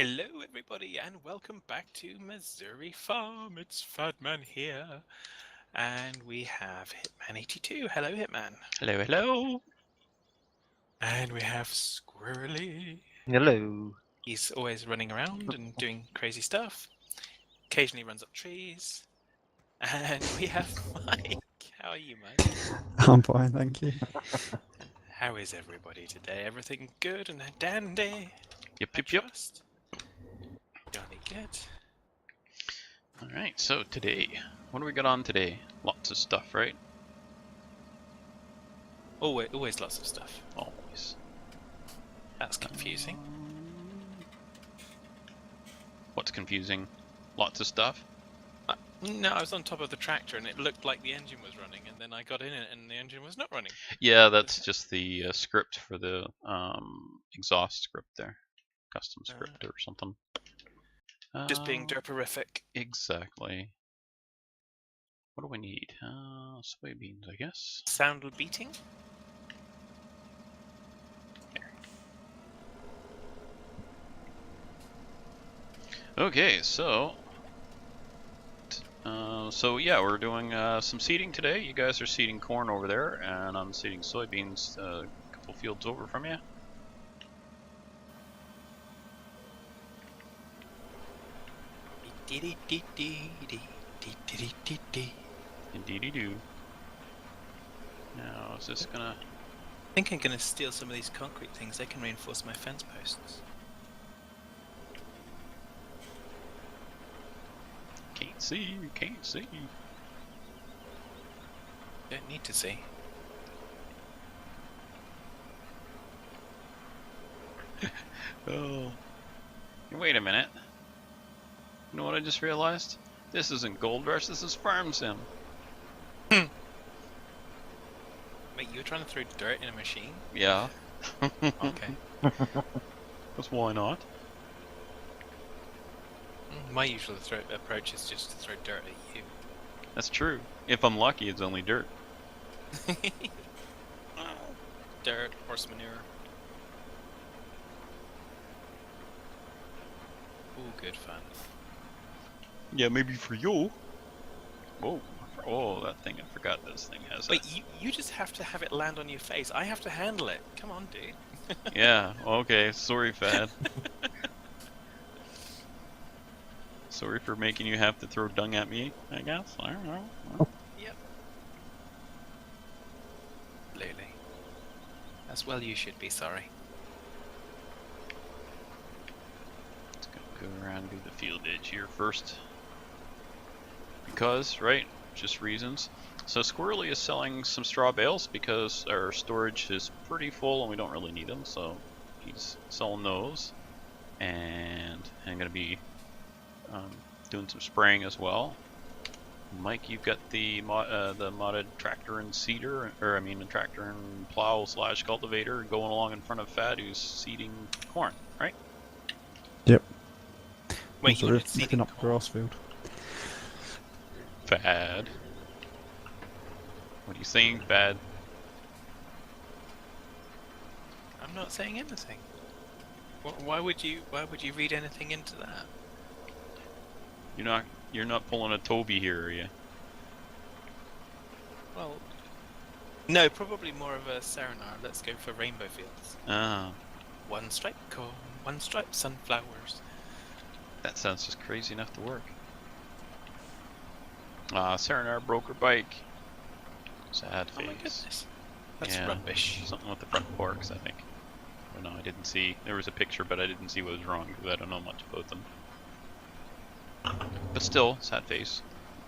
Hello, everybody, and welcome back to Missouri Farm. It's Fatman here, and we have Hitman82. Hello, Hitman. Hello, hello. And we have Squirrely. Hello. He's always running around and doing crazy stuff. Occasionally runs up trees. And we have Mike. How are you, Mike? I'm fine, thank you. How is everybody today? Everything good and dandy? Yep, I yep, yep. trust. Jolly good. Alright, so today, what do we got on today? Lots of stuff, right? Always lots of stuff. Always. That's confusing. What's confusing? Lots of stuff? No, I was on top of the tractor and it looked like the engine was running, and then I got in it and the engine was not running. Yeah, that's just the script for the exhaust script there. Custom script or something. Just being derperific. Exactly. What do we need? Soybeans, I guess. Sound beating? Okay, so yeah, we're doing some seeding today. You guys are seeding corn over there, and I'm seeding soybeans a couple fields over from you. Indeedy do. Now, is this gonna? I think I'm gonna steal some of these concrete things. They can reinforce my fence posts. Can't see, can't see. Don't need to see. Oh. Wait a minute. You know what I just realized? This isn't Gold Rush, this is Farm Sim. Wait, you were trying to throw dirt in a machine? Yeah. Okay. Because why not? My usual approach is just to throw dirt at you. That's true. If I'm lucky, it's only dirt. Dirt, horse manure. Ooh, good fun. Yeah, maybe for you. Whoa. Oh, that thing, I forgot this thing has Wait, you just have to have it land on your face. I have to handle it. Come on, dude. Yeah, okay, sorry, Fad. Sorry for making you have to throw dung at me, I guess. I don't know. Yep. Absolutely. As well you should be sorry. Let's go around and do the field edge here first. Because, right, just reasons. So Squirrely is selling some straw bales because our storage is pretty full and we don't really need them, so he's selling those. And I'm going to be doing some spraying as well. Mike, you've got the modded tractor and seeder, or I mean the tractor and plow / cultivator going along in front of Fad, who's seeding corn, right? Yep. Wait, Also, you we're did seeding picking up corn? grass field. Fad. What are you saying, Fad? I'm not saying anything. Why would you read anything into that? You're not pulling a Toby here, are you? Well, no, probably more of a Serenar. Let's go for rainbow fields. Ah, One stripe corn, one stripe sunflowers. that sounds just crazy enough to work. Serenar broke her bike. Sad Oh my face. goodness. That's Yeah, rubbish. something with the front forks, I think. Or no, I didn't see. There was a picture, but I didn't see what was wrong because I don't know much about them. But still, sad face.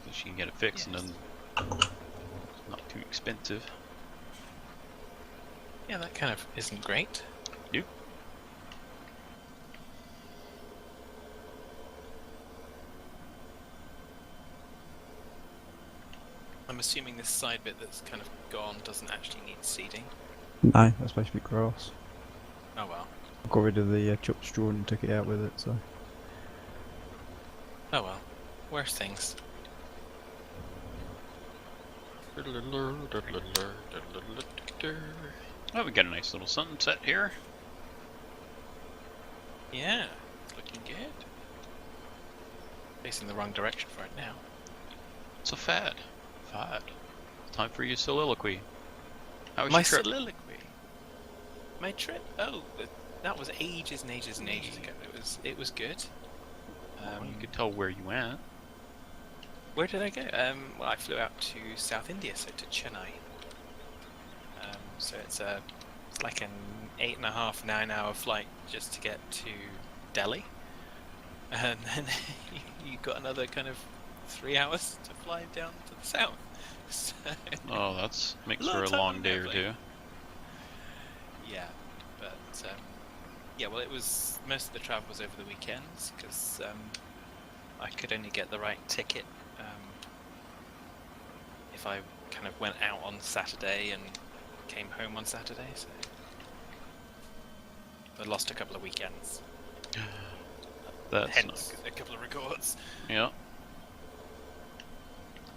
So she can get it fixed and then it's not too expensive. Yeah, that kind of isn't great. Nope. I'm assuming this side bit that's kind of gone doesn't actually need seeding. No, that's supposed to be grass. Oh well. I got rid of the chopped straw and took it out with it, so. Oh well. Worse things. Oh, we got a nice little sunset here. Yeah, it's looking looking good. Facing the wrong direction for it now. So Fad. Time for your soliloquy. How was My your trip? soliloquy. My trip. Oh, that was ages and ages and ages ago. It was good. Well, you could tell where you went. Where did I go? Well, I flew out to South India, so to Chennai. So it's like an 8.5, 9-hour flight just to get to Delhi, and then you got another kind of 3 hours to fly down to the south. So, Oh, that's makes Lot for of a time long on day or airplane. two. yeah, but yeah, well, it was most of the travel was over the weekends because I could only get the right ticket if I kind of went out on Saturday and came home on Saturday. So I lost a couple of weekends. That's not Hence good. a couple of records. Yeah,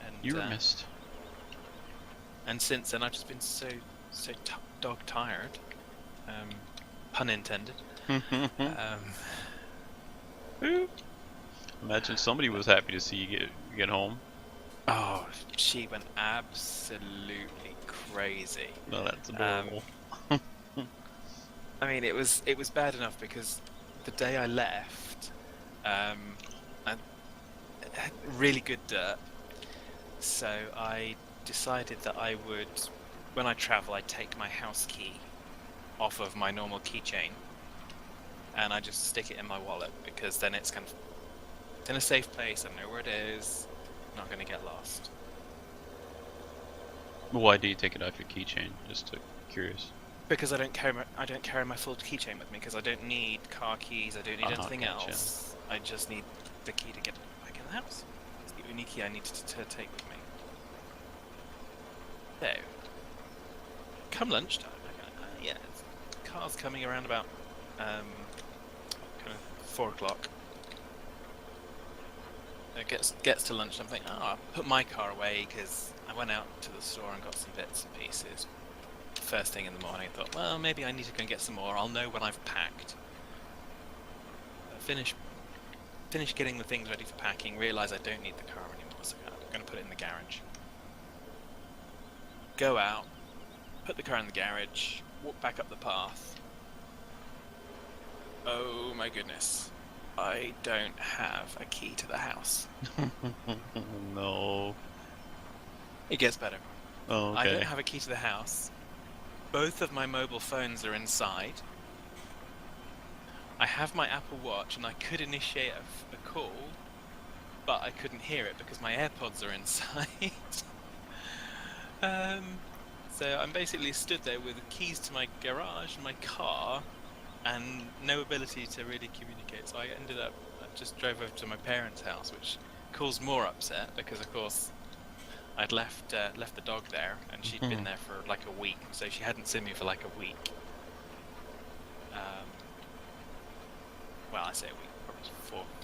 And you were missed. And since then, I've just been so dog tired. Pun intended. Imagine somebody was happy to see you get home. Oh, she went absolutely crazy. No, that's adorable. I mean, it was bad enough because the day I left, I had really good dirt, so I decided that I would, when I travel, I'd take my house key off of my normal keychain, and I just stick it in my wallet because then it's kind of it's in a safe place. I know where it is. I'm not going to get lost. Why do you take it off your keychain? Just curious. Because I don't carry my full keychain with me because I don't need car keys. I don't need anything gotcha. else. I just need the key to get back in the house. It's the only key I need to take with me. So, come lunchtime, yeah, cars coming around about kind of 4 o'clock. It gets to lunch, and I'm thinking, oh, I'll put my car away because I went out to the store and got some bits and pieces. First thing in the morning, I thought, well, maybe I need to go and get some more. I'll know when I've packed. Finish getting the things ready for packing, realise I don't need the car anymore, so I'm going to put it in the garage. Go out, put the car in the garage, walk back up the path. Oh my goodness. I don't have a key to the house. No. It gets better. Oh, okay. I don't have a key to the house. Both of my mobile phones are inside. I have my Apple Watch and I could initiate a call, but I couldn't hear it because my AirPods are inside. So I'm basically stood there with the keys to my garage and my car and no ability to really communicate. So I just drove over to my parents' house, which caused more upset because, of course, I'd left the dog there and she'd been there for like a week, so she hadn't seen me for like a week. Well, I say a week, probably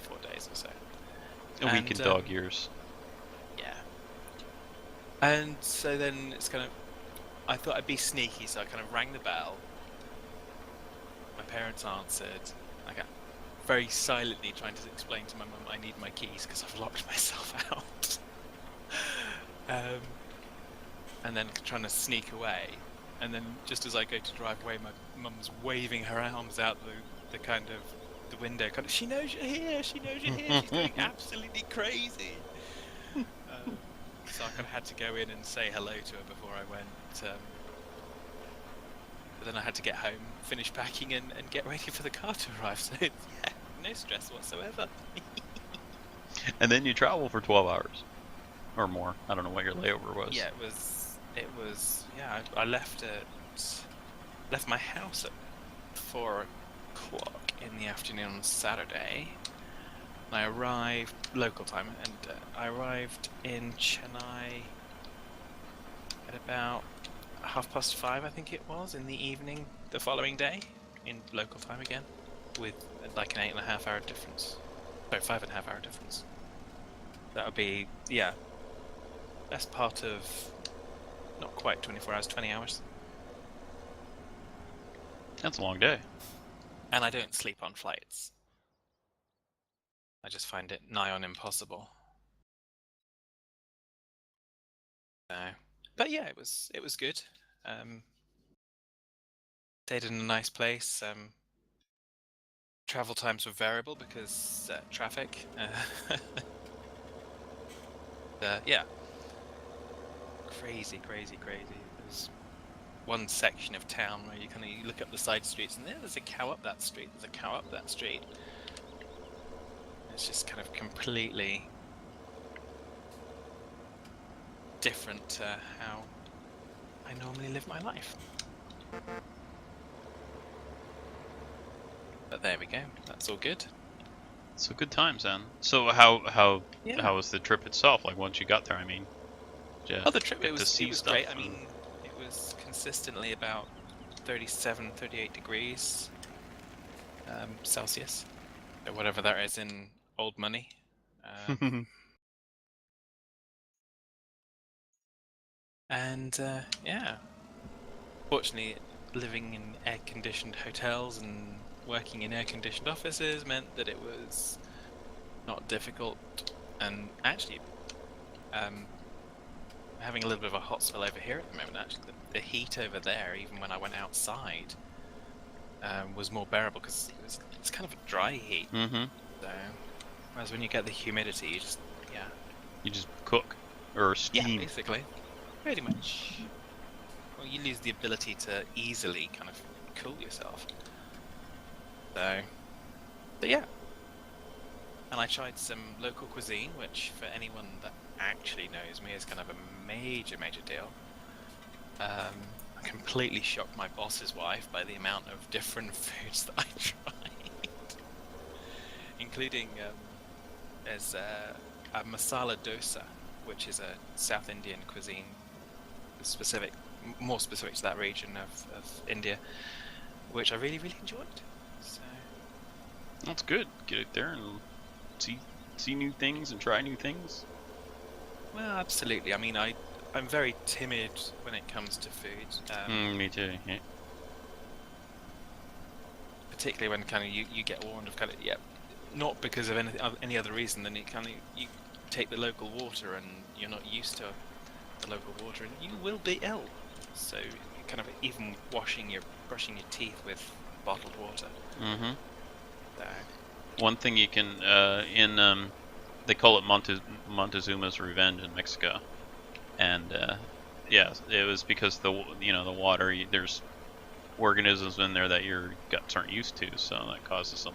4 days or so. A week in dog years. Yeah. And so then it's kind of, I thought I'd be sneaky, so I kind of rang the bell. My parents answered. I got very silently trying to explain to my mum I need my keys because I've locked myself out. And then trying to sneak away. And then just as I go to drive away, my mum's waving her arms out the kind of the window. Kind of, she knows you're here. She knows you're here. She's going absolutely crazy. So I kind of had to go in and say hello to her before I went. But then I had to get home, finish packing, and get ready for the car to arrive. So yeah, no stress whatsoever. And then you travel for 12 hours or more. I don't know what your layover was. Yeah, it was. Yeah, I left my house at 4 o'clock in the afternoon on Saturday. I arrived local time, and I arrived in Chennai at about 5:30, I think it was, in the evening the following day, in local time again, with like an 8.5 hour difference. Sorry, 5.5 hour difference. That would be, yeah, best part of not quite 24 hours, 20 hours. That's a long day. And I don't sleep on flights. I just find it nigh on impossible. So, but yeah, it was good. Stayed in a nice place. Travel times were variable because traffic. Yeah, crazy. There's one section of town where you look up the side streets and there's a cow up that street. There's a cow up that street. It's just kind of completely different to how I normally live my life. But there we go. That's all good. So good times then. So how Yeah. was the trip itself? Like once you got there, I mean. Oh, the trip, get it to was see stuff great. I and- mean, it was consistently about 37, 38 degrees Celsius, or whatever that is in old money. And yeah, fortunately, living in air-conditioned hotels and working in air-conditioned offices meant that it was not difficult. And actually, having a little bit of a hot spell over here at the moment. Actually, the heat over there, even when I went outside, was more bearable because it's kind of a dry heat. Mm-hmm. So, whereas when you get the humidity, You just cook or steam. yeah, basically, pretty much. Well, you lose the ability to easily kind of cool yourself. So, but yeah. And I tried some local cuisine, which for anyone that actually knows me is kind of a major deal. I completely shocked my boss's wife by the amount of different foods that I tried, including there's a masala dosa, which is a South Indian cuisine, more specific to that region of India, which I really enjoyed. So That's good. Get out there and see new things and try new things. well, absolutely. I mean, I'm very timid when it comes to food. Me too. Yeah. Particularly when kind of you get warned of kind of not because of any other reason than you take the local water and you're not used to the local water and you will be ill. So you kind of even brushing your teeth with bottled water. Mm-hmm. So, One thing you can they call it Montezuma's Revenge in Mexico, and yeah, it was because the water, there's organisms in there that your guts aren't used to, so that causes some,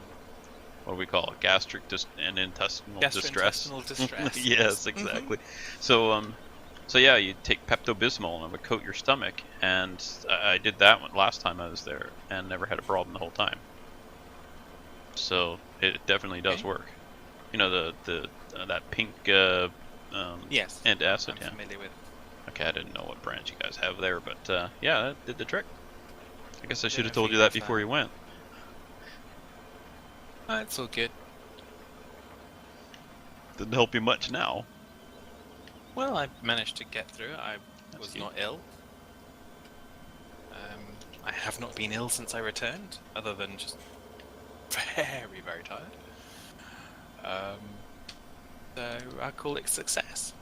what do we call it, gastric and intestinal distress. gastrointestinal distress. Yes, exactly. So yeah, you take Pepto-Bismol and it would coat your stomach, and I did that one last time I was there and never had a problem the whole time. So it definitely does Okay. work. You know the that pink Yes. antacid. I'm Yeah. familiar with. Okay, I didn't know what brand you guys have there, but yeah, that did the trick. I guess I should have Don't told you know that if you before have you went. It's all good. Didn't help you much now. Well, I managed to get through it. I That's was good. not ill. I have not been ill since I returned, other than just very tired. So I call it success.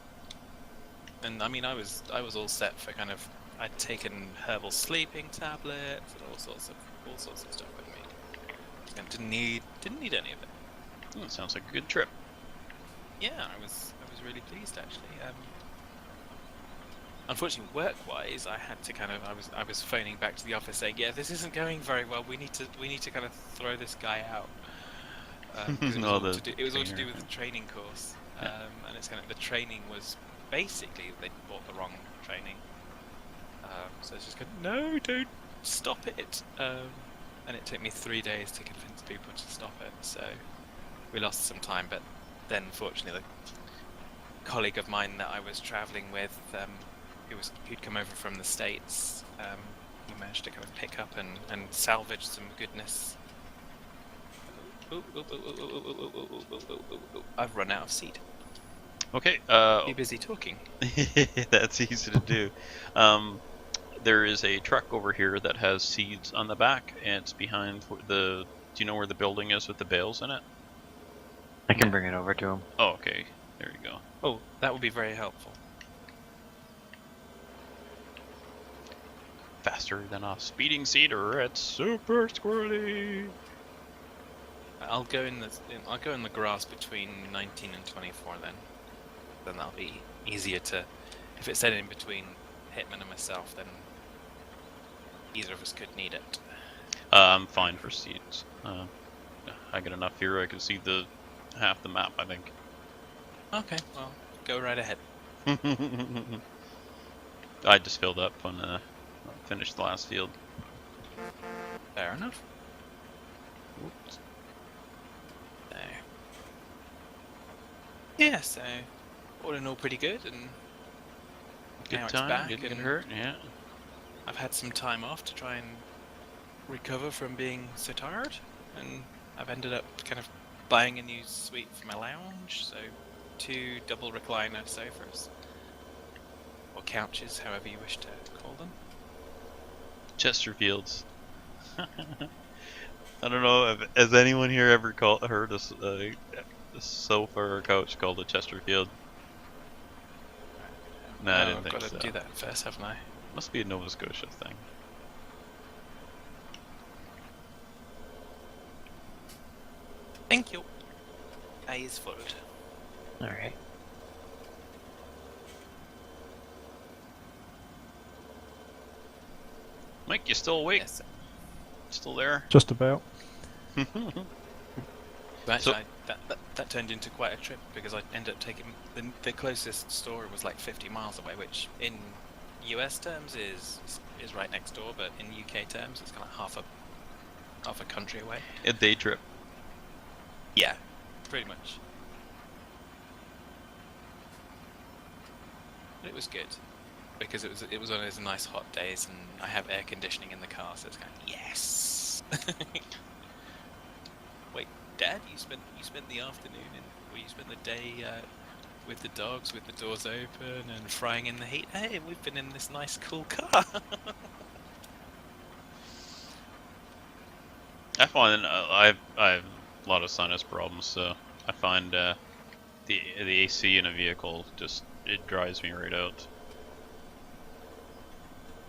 And I mean, I was all set for kind of. I'd taken herbal sleeping tablets and all sorts of stuff with me. And didn't need any of it. That sounds like a good trip. Yeah, I was really pleased actually. Unfortunately, work-wise, I had to kind of I was phoning back to the office saying, yeah, this isn't going very well. We need to kind of throw this guy out. 'Cause it was, Oh, all, to do, it was all to trainer. do with the training course, Yeah. and it's kind of the training was basically they bought the wrong training. So it's just going, no, don't stop it. And it took me 3 days to convince people to stop it. So we lost some time, but then fortunately the colleague of mine that I was traveling with, who'd come over from the States, we managed to kind of pick up and salvage some goodness. I've run out of seed. Okay. Be busy talking. That's easy to do. There is a truck over here that has seeds on the back, and it's behind the. Do you know where the building is with the bales in it? I can bring it over to him. Oh, okay. There you go. Oh, that would be very helpful. Faster than a speeding cedar. It's super squirrely. I'll go in the grass between 19 and 24 then. Then that'll be easier to. If it's in between Hitman and myself, then either of us could need it. I'm fine for seeds. I got enough here. I can see the half the map, I think. Okay, well, go right ahead. I just filled up when I finished the last field. Fair enough. Oops. There. Yeah, so all in all, pretty good, and Good now it's time. back, Didn't get and hurt. Yeah. I've had some time off to try and recover from being so tired, and I've ended up kind of buying a new suite for my lounge, so 2 double recliner sofas, or couches, however you wish to call them. Chesterfields. I don't know if has anyone here ever heard a sofa or couch called a Chesterfield. No, I didn't I've think got to so. do that first, haven't I? Must be a Nova Scotia thing. Thank you. Eyes full. Alright. Mike, you still awake? Yes. Still there? Just about. But So- actually, that turned into quite a trip because I ended up taking the closest store was like 50 miles away, which in US terms is right next door, but in UK terms it's kind of half a country away. A day trip. Yeah, pretty much. But it was good because it was one of those nice hot days, and I have air conditioning in the car, so it's kind of yes. Wait, Dad, you spent the afternoon or you spent the day with the dogs with the doors open and frying in the heat. Hey, we've been in this nice cool car. I find I have a lot of sinus problems, so I find the AC in a vehicle just it drives me right out.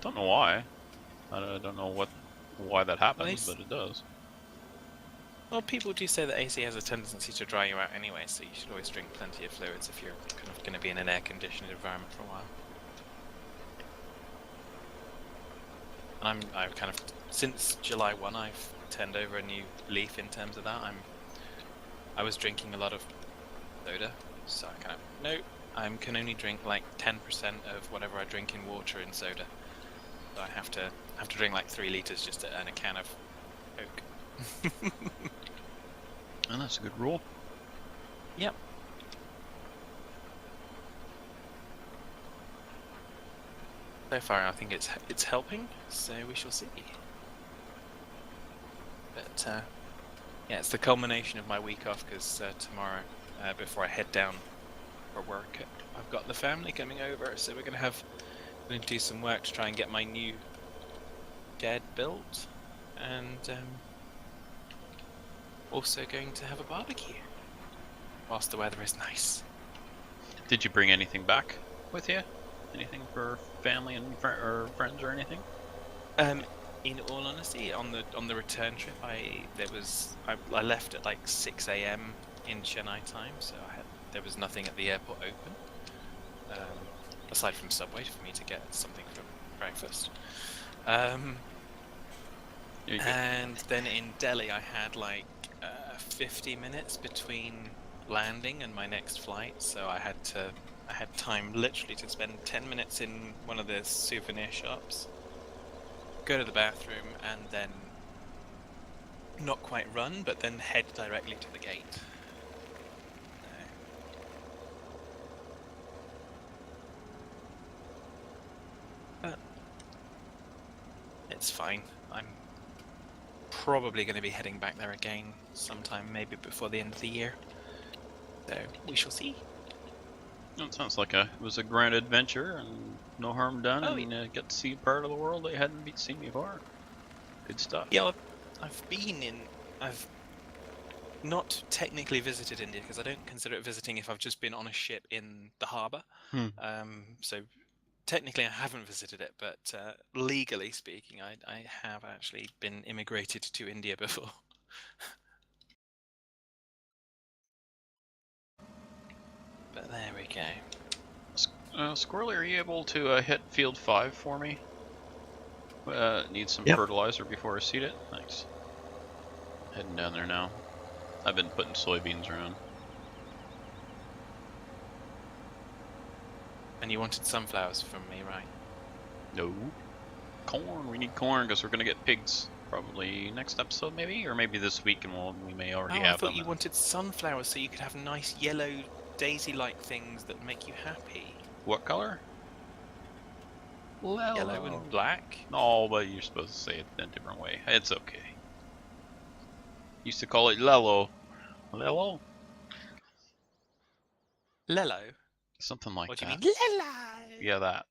Don't know why. I don't know why that happens, Nice. but it does. Well, people do say that AC has a tendency to dry you out anyway, so you should always drink plenty of fluids if you're kind of going to be in an air-conditioned environment for a while. And I've kind of, since July 1, I've turned over a new leaf in terms of that. I was drinking a lot of soda, so I kind of, no, I can only drink like 10% of whatever I drink in water in soda. So I have to drink like 3 liters just to earn a can of Coke. And that's a good rule. Yep. So far, I think it's helping. So we shall see. But yeah, it's the culmination of my week off because tomorrow, before I head down for work, I've got the family coming over. So we're gonna do some work to try and get my new shed built, and also going to have a barbecue whilst the weather is nice. Did you bring anything back with you? Anything for family and or friends or anything? In all honesty, on the return trip, I left at like 6 a.m. in Chennai time, so there was nothing at the airport open, aside from Subway for me to get something for breakfast. You good? And then in Delhi, I had like 50 minutes between landing and my next flight, so I had time literally to spend 10 minutes in one of the souvenir shops, go to the bathroom, and then not quite run, but then head directly to the gate. But it's fine. I'm probably going to be heading back there again sometime, maybe before the end of the year. So we shall see. Well, it sounds like it was a grand adventure and no harm done, Oh, and get to see a part of the world they hadn't seen before. Good stuff. Yeah, I've not technically visited India because I don't consider it visiting if I've just been on a ship in the harbour. So technically I haven't visited it, but legally speaking, I have actually been immigrated to India before. But there we go. Squirrely, are you able to hit field 5 for me? Need some Yep. fertilizer before I seed it? Thanks. Heading down there now. I've been putting soybeans around. And you wanted sunflowers from me, right? No. Corn. We need corn because we're going to get pigs. Probably next episode, maybe? Or maybe this week, and we may already I have thought them. you wanted sunflowers so you could have nice yellow daisy-like things that make you happy. What color? Yellow and black. No, but you're supposed to say it in a different way. It's okay. Used to call it Lello. Lello? Lello? Something like What that. do you mean, Lello? Yeah, that.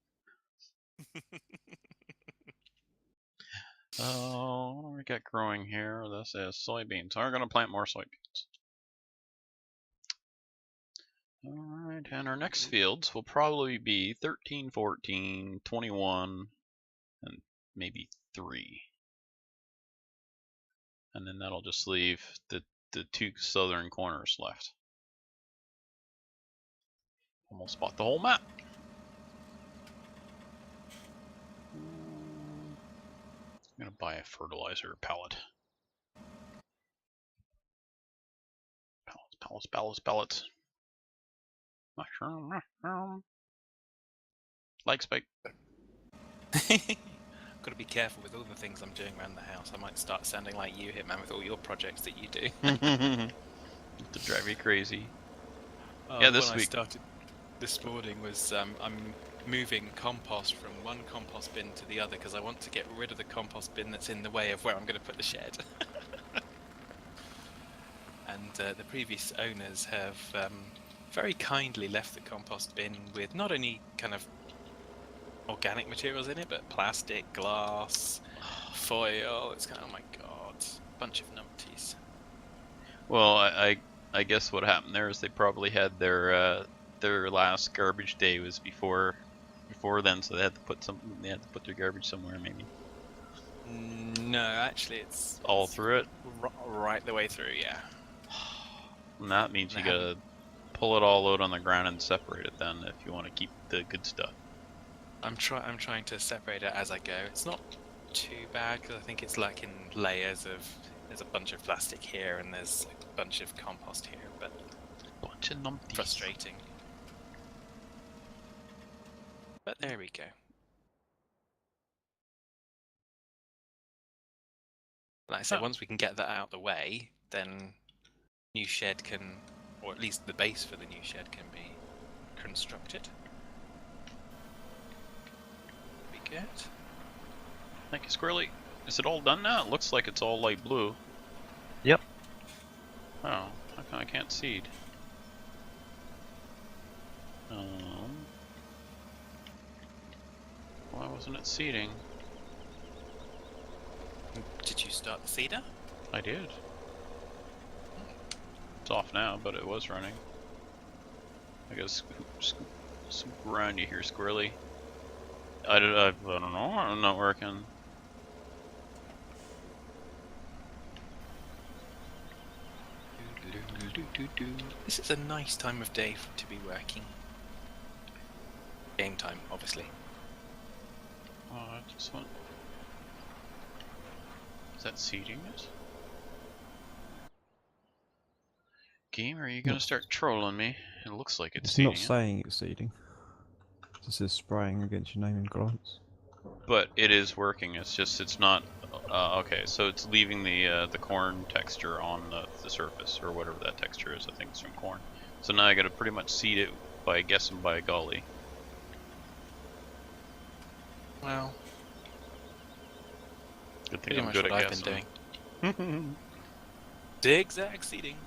Oh, what do we got growing here? This is soybeans. We're going to plant more soybeans. Alright, and our next fields will probably be 13, 14, 21, and maybe 3. And then that'll just leave the 2 southern corners left. Almost bought the whole map. I'm gonna buy a fertilizer pallet. Pallets. Mushroom. Like spike. Gotta be careful with all the things I'm doing around the house. I might start sounding like you, Hitman, with all your projects that you do. To drive me crazy. Yeah, this when week. I started this morning was I'm moving compost from one compost bin to the other because I want to get rid of the compost bin that's in the way of where I'm going to put the shed. And the previous owners have very kindly left the compost bin with not only kind of organic materials in it, but plastic, glass, foil. It's kind of, oh my god, bunch of numpties. Well, I guess what happened there is they probably had their last garbage day was before then, so they had to put their garbage somewhere, maybe. No, actually, it's all through it, right the way through. Yeah. And that means you gotta pull it all out on the ground and separate it then if you want to keep the good stuff. I'm trying to separate it as I go. It's not too bad because I think it's like in layers of. There's a bunch of plastic here and there's a bunch of compost here, but bunch of numpties. Frustrating. But there we go. Like I said, once we can get that out of the way, then new shed can, or at least the base for the new shed can be constructed. Be good. Thank you, Squirrely. Is it all done now? It looks like it's all light blue. Yep. Oh, how come I can't seed? Why wasn't it seeding? Did you start the seeder? I did. It's off now, but it was running. I gotta scoop around you here, Squirrely. I don't know, I'm not working. This is a nice time of day to be working. Game time, obviously. Oh, I just went. Is that seeding it? Game, are you gonna start trolling me? It looks like it's seeding. Not saying it's seeding. It says spraying against your name in glance. But it is working. It's just it's not. Okay, so it's leaving the corn texture on the surface or whatever that texture is. I think it's from corn. So now I got to pretty much seed it by guessing by golly. Well, Good thing pretty I'm much good what at I've been guessing. doing. Zigzag seeding.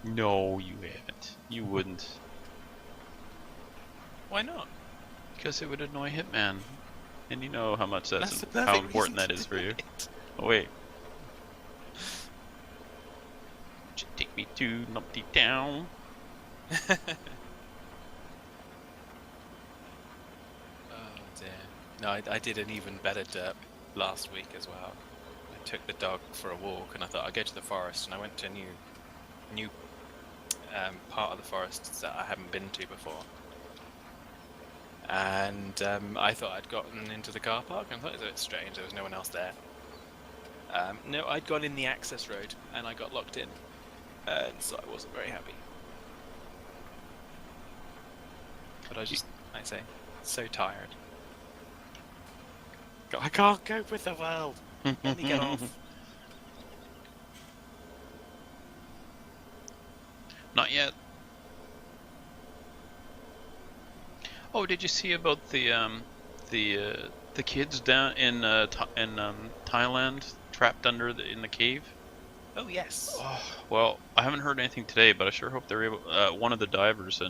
No, you haven't. You wouldn't. Why not? Because it would annoy Hitman. And you know how much That's the how perfect important reason that to is for do you. it. Oh wait. Take me to Numpty Town. Oh dear. No, I did an even better derp last week as well. I took the dog for a walk, and I thought I'd go to the forest, and I went to a new part of the forest that I haven't been to before. And I thought I'd gotten into the car park, and I thought it was a bit strange. There was no one else there. No, I'd gone in the access road, and I got locked in, and so I wasn't very happy. But I was just, like I say, so tired. I can't cope with the world. Let me get off. Not yet. Oh, did you see about the kids down in Thailand trapped in the cave? Oh yes. Oh, well, I haven't heard anything today, but I sure hope they're able. One of the divers, a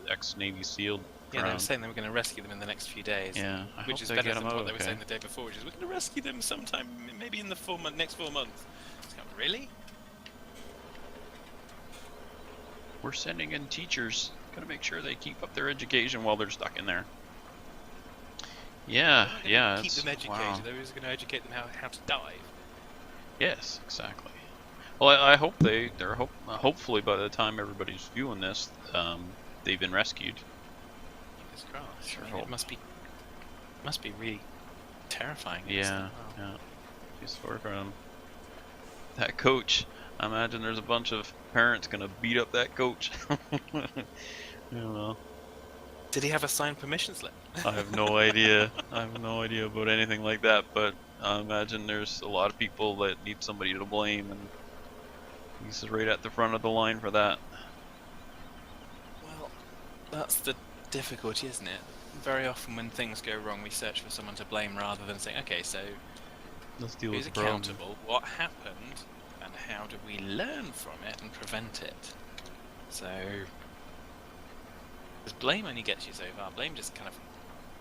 ex-Navy SEAL. Yeah, they were saying they were going to rescue them in the next few days. Yeah, I which hope is they better get than them what out they were okay. saying the day before, which is we're going to rescue them sometime, maybe in the next 4 months. It's kind of, really? We're sending in teachers. Gotta make sure they keep up their education while they're stuck in there. Yeah, yeah. Keep them educated. Wow. They're just going to educate them how to dive. Yes, exactly. Well, I hope hopefully by the time everybody's viewing this, they've been rescued. Fingers crossed. Sure I mean, hope. it must be really terrifying. Yeah, yeah. Just for that coach. I imagine there's a bunch of parents gonna beat up that coach. I don't know. Did he have a signed permission slip? I have no idea. I have no idea about anything like that, but I imagine there's a lot of people that need somebody to blame, and he's right at the front of the line for that. Well, that's the difficulty, isn't it? Very often when things go wrong, we search for someone to blame rather than saying, okay, so Let's deal who's with the problem. accountable, what happened, and how do we learn from it and prevent it? So, because blame only gets you so far. Blame just kind of,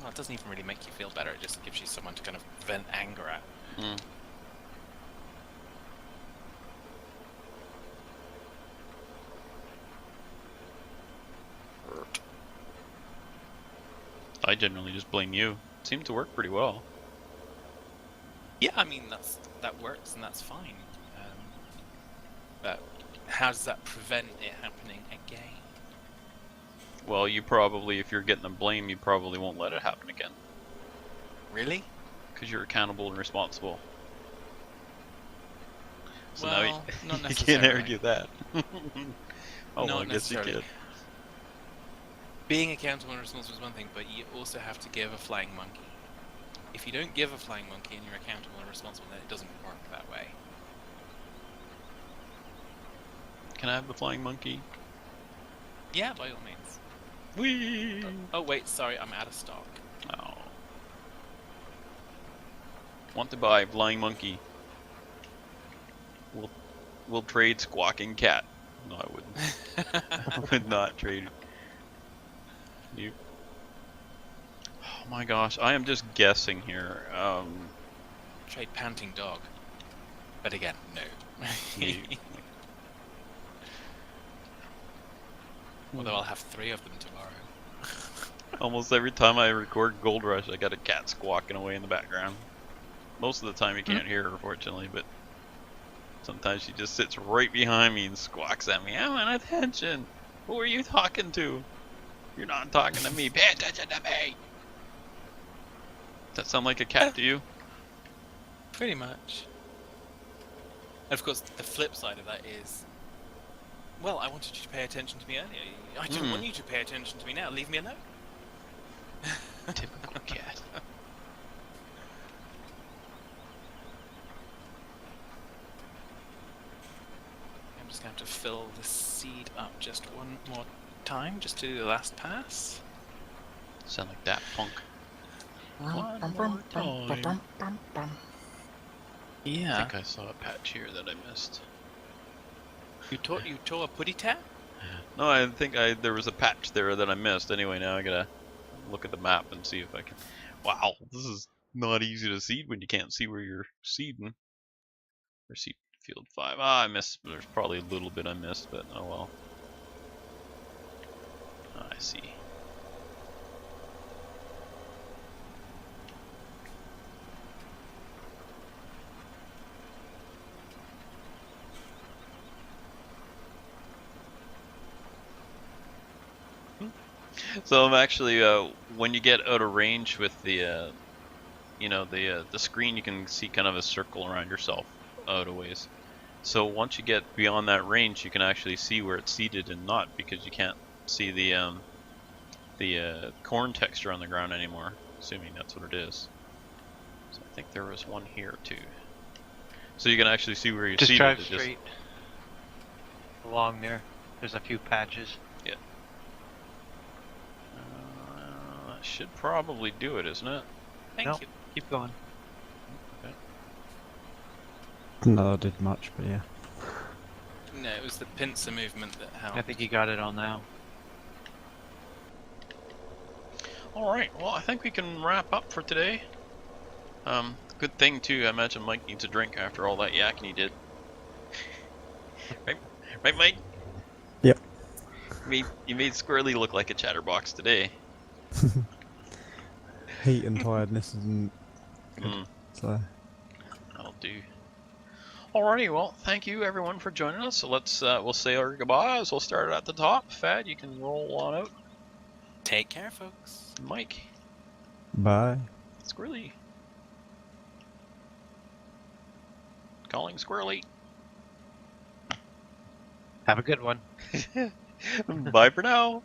well, it doesn't even really make you feel better. It just gives you someone to kind of vent anger at. Mm. I generally just blame you. It seemed to work pretty well. Yeah, I mean that works and that's fine. But how does that prevent it happening again? Well, you probably, if you're getting the blame, you probably won't let it happen again. Really? Because you're accountable and responsible. So Well, now not you necessarily. can't argue that. Oh, Not well, I guess you necessarily. could. Being accountable and responsible is one thing, but you also have to give a flying monkey. If you don't give a flying monkey and you're accountable and responsible, then it doesn't work that way. Can I have the flying monkey? Yeah, by all means. Whee! Oh wait, sorry, I'm out of stock. Oh. Want to buy flying monkey? We'll trade squawking cat. No, I wouldn't. I would not trade you. Oh my gosh, I am just guessing here. Trade panting dog. But again, no. You- Although I'll have 3 of them tomorrow. Almost every time I record Gold Rush, I got a cat squawking away in the background. Most of the time you can't hear her, fortunately, but sometimes she just sits right behind me and squawks at me. I want attention. Who are you talking to? You're not talking to me. Pay attention to me. Does that sound like a cat to you? Pretty much. And of course, the flip side of that is, well, I wanted you to pay attention to me earlier. I don't want you to pay attention to me now. Leave me alone. Typical cat. I'm just going to have to fill the seed up just one more time, just to do the last pass. Sound like that punk. One more time. I Yeah. think I saw a patch here that I missed. You tore a putty tap? No, I think there was a patch there that I missed. Anyway, now I gotta look at the map and see if I can. Wow, this is not easy to seed when you can't see where you're seeding. Or Field 5. Ah, I missed. There's probably a little bit I missed, but oh well. I see. So I'm actually, when you get out of range with the, you know, the screen, you can see kind of a circle around yourself out of ways. So once you get beyond that range, you can actually see where it's seeded and not, because you can't see the corn texture on the ground anymore, assuming that's what it is. So I think there was one here too. So you can actually see where you Just seeded. drive It straight along there. There's a few patches. Yeah. That should probably do it, isn't it? Thank Nope. you. Keep going. Okay. No, I did much, but yeah. No, it was the pincer movement that helped. I think you got it all now. Alright, well I think we can wrap up for today. Good thing too, I imagine Mike needs a drink after all that yakking he did. Right Mike? Yep. You made Squirrely look like a chatterbox today. Heat and tiredness isn't good, Mm, so... that'll do. Alrighty, well, thank you everyone for joining us. So let's we'll say our goodbyes. We'll start at the top. Fad, you can roll on out. Take care, folks. Mike, Bye. Squirrely. Calling Squirrely. Have a good one. Bye for now.